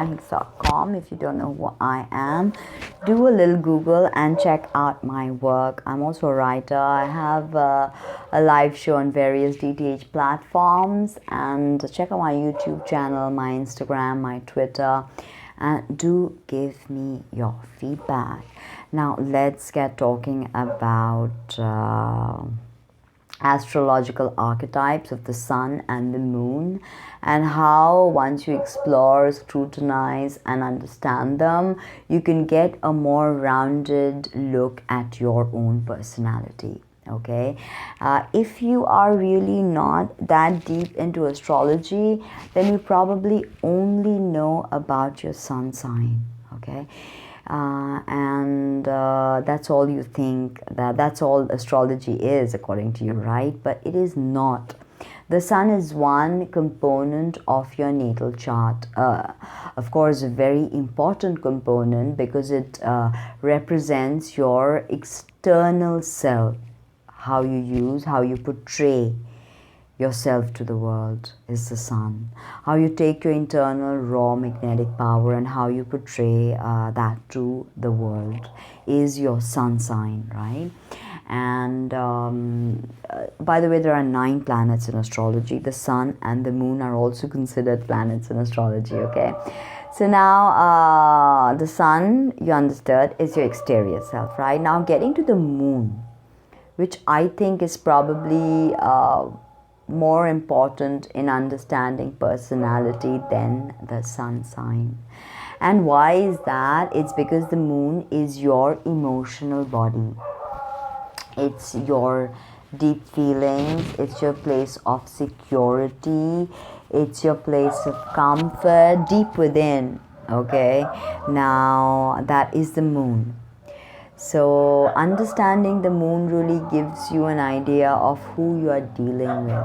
Thanks.com. If you don't know who I am, do a little Google and check out my work. I'm also a writer. I have a live show on various DTH platforms, and check out my YouTube channel, my Instagram, my Twitter, and do give me your feedback. Now let's get talking about astrological archetypes of the sun and the moon, and how once you explore, scrutinize, and understand them, you can get a more rounded look at your own personality. Okay, if you are really not that deep into astrology, then you probably only know about your sun sign. Okay, and that's all you think, that's all astrology is according to you, right? But it is not. The sun is one component of your natal chart, of course a very important component, because it represents your external self, how you portray yourself to the world is the sun. How you take your internal raw magnetic power and how you portray that to the world is your sun sign, right? And by the way, there are 9 planets in astrology. The sun and the moon are also considered planets in astrology, okay? So now the sun, you understood, is your exterior self, right? Now getting to the moon, which I think is probably more important in understanding personality than the sun sign. And why is that? It's because the moon is your emotional body. It's your deep feelings. It's your place of security. It's your place of comfort deep within. Okay, now that is the moon. So understanding the moon really gives you an idea of who you are dealing with,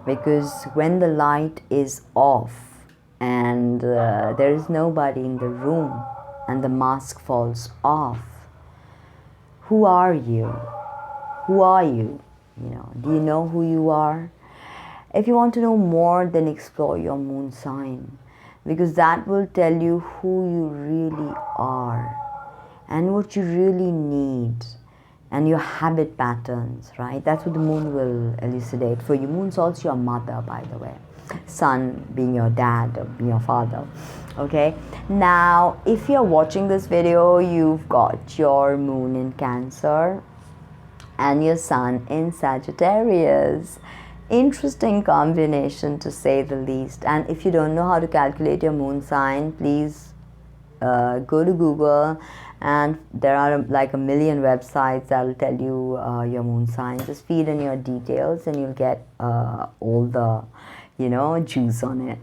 because when the light is off and there is nobody in the room and the mask falls off, who are you? Who are you? Do you know who you are? If you want to know more, then explore your moon sign, because that will tell you who you really are and what you really need, and your habit patterns, right? That's what the moon will elucidate for you. Moon's also your mother, by the way. Sun being your dad or being your father. Okay, now if you're watching this video, you've got your moon in Cancer and your sun in Sagittarius. Interesting combination, to say the least. And if you don't know how to calculate your moon sign, please go to Google, and there are like a million websites that will tell you your moon sign. Just feed in your details and you'll get all the juice on it.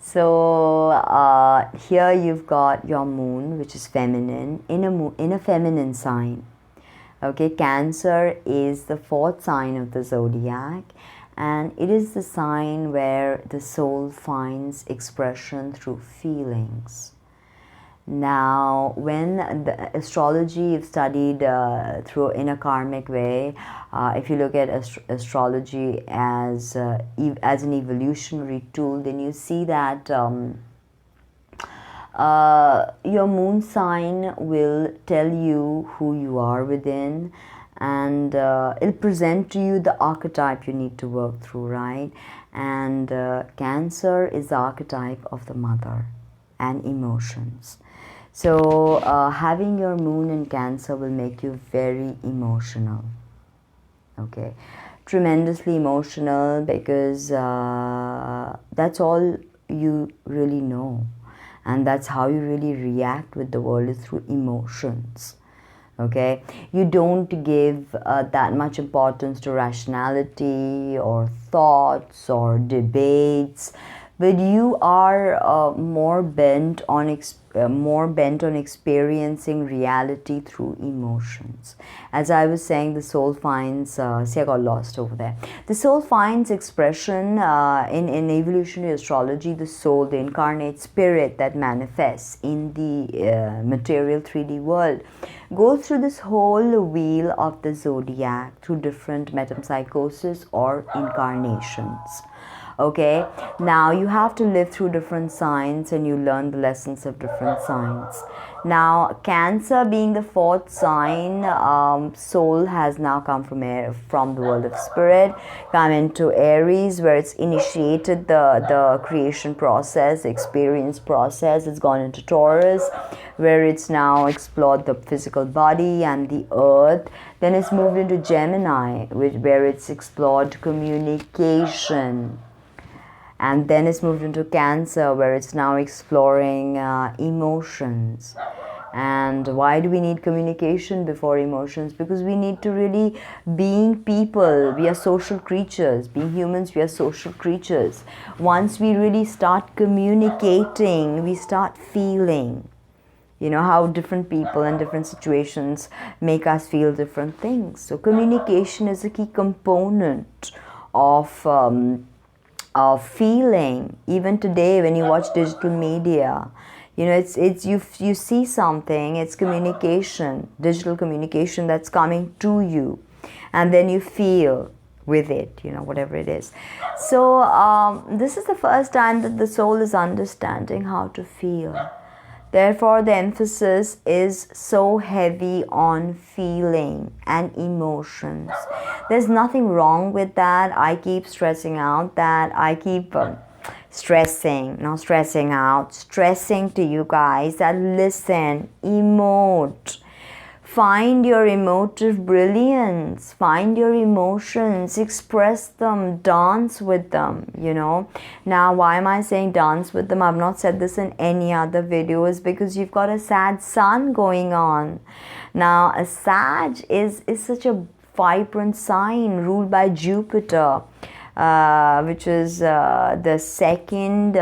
So here you've got your moon, which is feminine, in a feminine sign. Okay, Cancer is the 4th sign of the zodiac, and it is the sign where the soul finds expression through feelings. Now, when the astrology you've studied through in a karmic way, if you look at astrology as an evolutionary tool, then you see that your moon sign will tell you who you are within, and it'll present to you the archetype you need to work through, right? And Cancer is the archetype of the mother and emotions. So having your moon in Cancer will make you very emotional. Okay, tremendously emotional, because that's all you really know, and that's how you really react with the world, is through emotions. Okay, you don't give that much importance to rationality or thoughts or debates, but you are more bent on experiencing reality through emotions. As I was saying, the soul finds see, I got lost over there. The soul finds expression in evolutionary astrology. The soul, the incarnate spirit that manifests in the material 3D world, goes through this whole wheel of the zodiac through different metempsychosis or incarnations. Okay, now you have to live through different signs and you learn the lessons of different signs. Now Cancer being the fourth sign, soul has now come from the world of spirit, come into Aries, where it's initiated the creation process, the experience process. It's gone into Taurus, where it's now explored the physical body and the earth. Then it's moved into Gemini, where it's explored communication. And then it's moved into Cancer, where it's now exploring emotions. And why do we need communication before emotions? Because we need to really, being people, we are social creatures. Being humans, we are social creatures. Once we really start communicating, we start feeling. You know how different people and different situations make us feel different things. So communication is a key component of feeling. Even today, when you watch digital media, you know, it's you see something, it's communication, digital communication that's coming to you, and then you feel with it, you know, whatever it is. So this is the first time that the soul is understanding how to feel. Therefore, the emphasis is so heavy on feeling and emotions. There's nothing wrong with that. I keep stressing out that I keep stressing to you guys that listen, emote. Find your emotive brilliance, find your emotions, express them, dance with them, you know. Now, why am I saying dance with them? I've not said this in any other videos, because you've got a sad sun going on. Now, a Sag is such a vibrant sign ruled by Jupiter, which is the second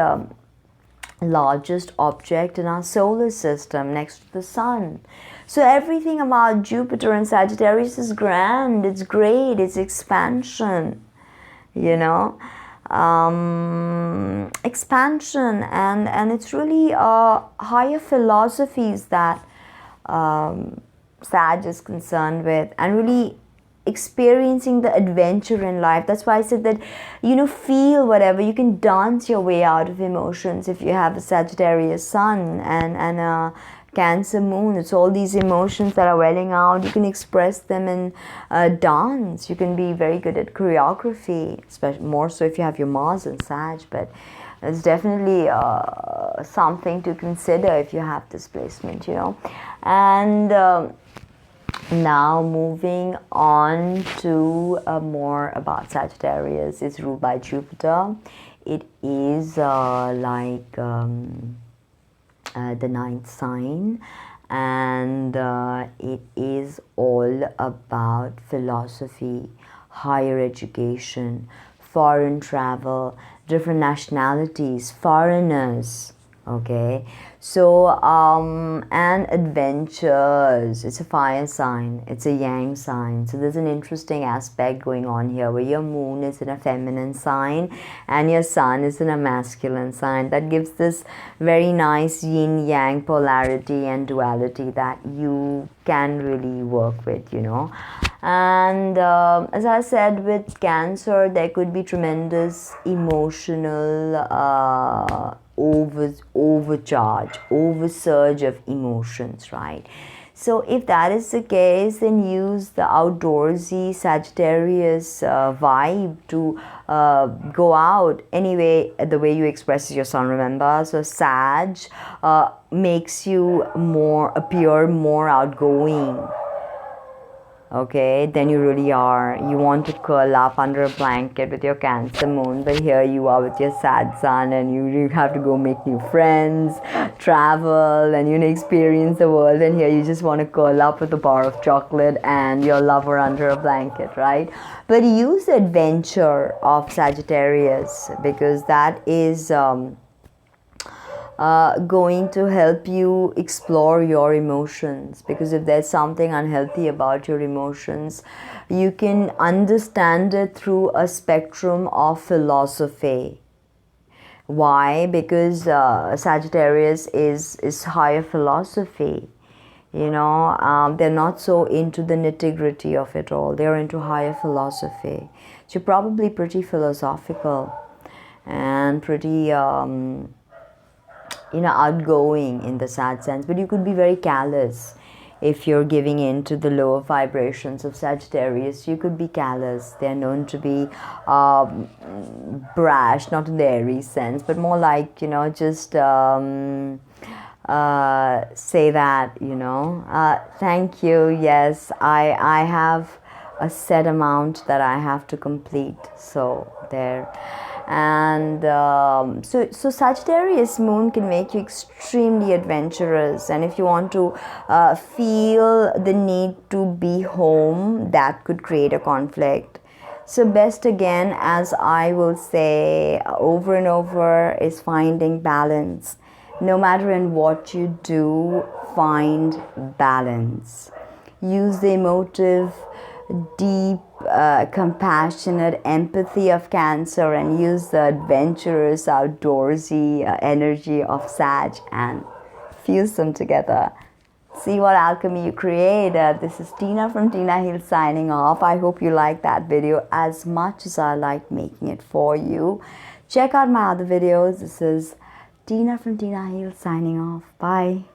largest object in our solar system next to the sun. So everything about Jupiter and Sagittarius is grand, it's great, it's expansion, you know, expansion, and it's really higher philosophies that Sag is concerned with, and really experiencing the adventure in life. That's why I said that, you know, feel whatever. You can dance your way out of emotions if you have a Sagittarius sun and a Cancer moon. It's all these emotions that are welling out. You can express them in dance. You can be very good at choreography, especially more so if you have your Mars and Sag. But it's definitely something to consider if you have this placement, you know. And now moving on to more about Sagittarius. It's ruled by Jupiter. It is the ninth sign, and it is all about philosophy, higher education, foreign travel, different nationalities, foreigners. Okay, so and adventures. It's a fire sign, it's a yang sign, so there's an interesting aspect going on here where your moon is in a feminine sign and your sun is in a masculine sign. That gives this very nice yin yang polarity and duality that you can really work with, you know. And as I said, with Cancer, there could be tremendous emotional oversurge of emotions, right? So if that is the case, then use the outdoorsy Sagittarius vibe to go out. Anyway, the way you express your sun, remember? So Sag makes you appear more outgoing, okay, then you really are. You want to curl up under a blanket with your Cancer moon, but here you are with your Sag sun, and you have to go make new friends, travel, and experience the world, and here you just want to curl up with a bar of chocolate and your lover under a blanket, right? But use the adventure of Sagittarius, because that is going to help you explore your emotions. Because if there's something unhealthy about your emotions, you can understand it through a spectrum of philosophy. Why? Because Sagittarius is higher philosophy. You know, they're not so into the nitty-gritty of it all. They're into higher philosophy. So you're probably pretty philosophical. and pretty outgoing in the sad sense, but you could be very callous if you're giving in to the lower vibrations of Sagittarius. You could be callous. They're known to be brash, not in the Aries sense, but more like, just say that, thank you, yes, I have a set amount that I have to complete, so there. And so Sagittarius moon can make you extremely adventurous, and if you want to feel the need to be home, that could create a conflict. So best, again, as I will say over and over, is finding balance. No matter in what you do, find balance. Use the emotive, deep, compassionate empathy of Cancer, and use the adventurous, outdoorsy energy of Sag, and fuse them together. See what alchemy you create. This is Tina from Tina Hill signing off. I hope you liked that video as much as I liked making it for you. Check out my other videos. This is Tina from Tina Hill signing off. Bye.